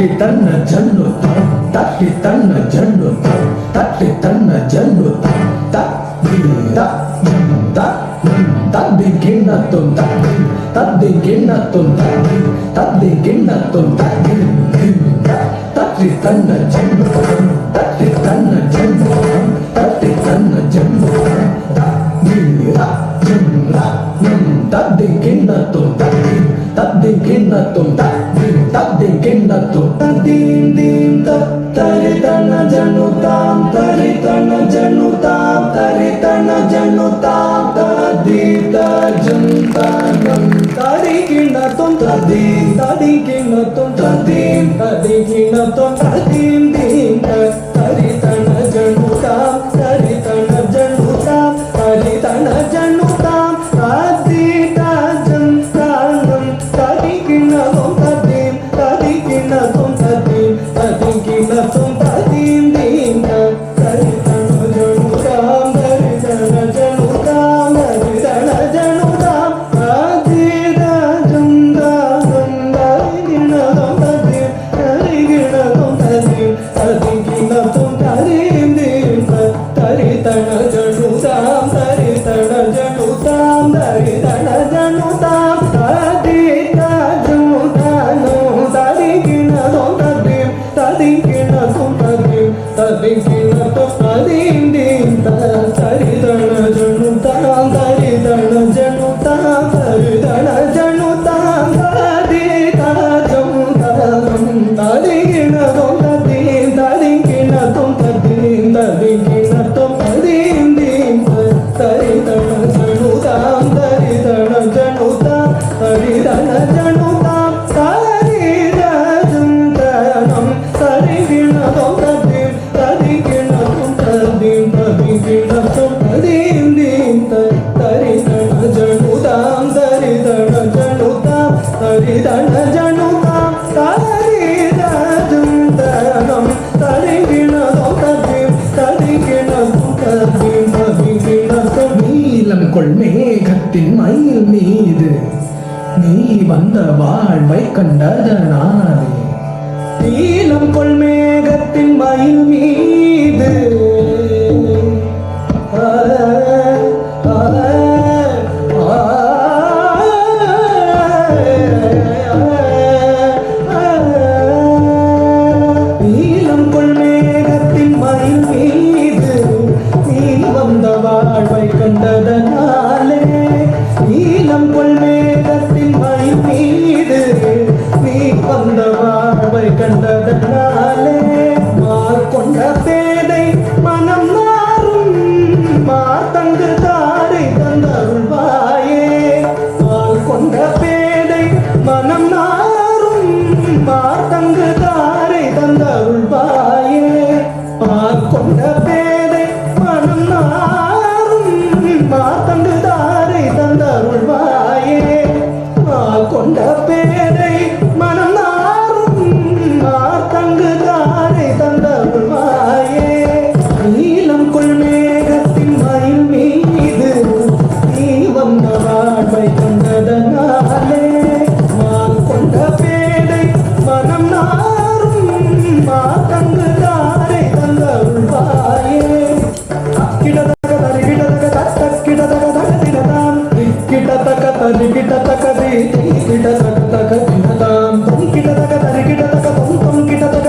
தட்டி தன்ன ஜன்னு தட்டி தன்ன ஜன்னு தட்டி தன்ன ஜன்னு தத்தி கிண்ணத்தும் தத்தி கிண்ணத்தும் தத்தி கிண்ணத்தும் தட்டி தன்ன ஜன்னு தட்டி தன்ன ஜன்னு தட்டி தன்ன ஜன்னு தத்தி கிண்ணத்தும் தத்தி கிண்ணத்தும் தத்தி கிண்ணத்தும் தீம் தீம் தரி தன ஜனுதாம் தரி தன ஜனுதாம் தரி தன ஜனுதாம் ததி தஜம் தனம் தரி கிண்ணத்தும் ததீம் தடி கிண்ணத்தும் ததீம் தடி கிண்ணத்தும் ததீம் தீம் தரி தன ஜனுதாம் தரி தன ஜனுதாம் தரி தன ஜனுதாம் ததி தஜம் தனம் தரி கிண்ணத்தும் ததீம் தடி கிண்ணத்தும் ததீம் தடி கிண்ணத்தும் ததீம் தீம் தரி தன ஜனுதாம் தரி தன ஜனுதாம் தரி தன ஜனுதாம் ததி தஜம் தனம் தரி கிண்ணத்தும் ததீம் தரி கிண்ணத்தும் ததீம் தடி கிண்ணத்தும் ததீம் தீம் தரி தன ஜனுதாம் தரி தன ஜனுதாம் தரி தன ஜனுதாம் ததி தஜம் தனம் தரி கிண்ணத்தும் ததீம் ததி கிண்ணத்தும் ததீம் ததி கிண்ணத்தும் ததீம் தீம் தரி தன ஜனுதாம் தரி தன ஜனுதாம் தரி தன ஜனுதாம் ததி தஜம் தனம் தரி கிண்ணத்தும் ததீம் ததி கிண்ணத்தும் ததீம் ததி கிண்ணத்தும் ததீம் தீம் தரி தன ஜனுதாம் தரி தன ஜனுதாம் தரி தன ஜனுதாம் தரி தஜம் தனம் தரி கிண்ணத்தும் ததீம் ததி கிண்ணத்தும் ததீம் ததி கிண்ணத்தும் ததீம் தீம் தரி தன ஜனுதாம் தரி தன ஜனுதாம் தரி தன ஜனுதாம் தரி தஜம் தனம் தரி கிண்ணத்தும் ததீம் ததி கிண்ணத்தும் ததீம் ததி கிண்ணத்தும் நீலம் கொள் மேகத்தின் மயில் மீது நீ வந்த வாழ்வை கண்டதனாலே நீலம் கொள் மேகத்தின் மயில் மீது நீலம் கொள் மேகத்தின் மயில் மீது நீ வந்த வாழ்வை கண்டதனாலே நீலம் கொள் மேகத்தின் மயில் மீது நீ வந்த வாழ்வை கண்டதனாலே மார்கொண்ட பேதை மனம் மாறும் மார்த்தங்கு தாரை தந்தருள்வாயே மார்கொண்ட பேதை மனம் மாறும் மார்த்தங்கு தாரை தந்தருள்வாயே மார்கொண்ட பேதை மனம் மாறும் மார்த்தங்கு தாரை தந்தருள்வாயே மார்கொண்ட பேதை மனம் மாறும் மார்த்தங்கு தாரை தந்தருள்வாயே நீலம் கொள் மேகத்தின் மயில் மீது நீ வந்த வாழ்வை கண்டதனாலே மார்கொண்ட பேதை மனம் மாறும் மார்த்தங்கு தாரை தந்தருள்வாயே கிடதக தரி கிடதக தத்த கிடதக தகதினதாம் கிடதக தரி கிடதக தி கிடதக தகதினதாம் கிடதக தரி கிடதக தொம் கிடதக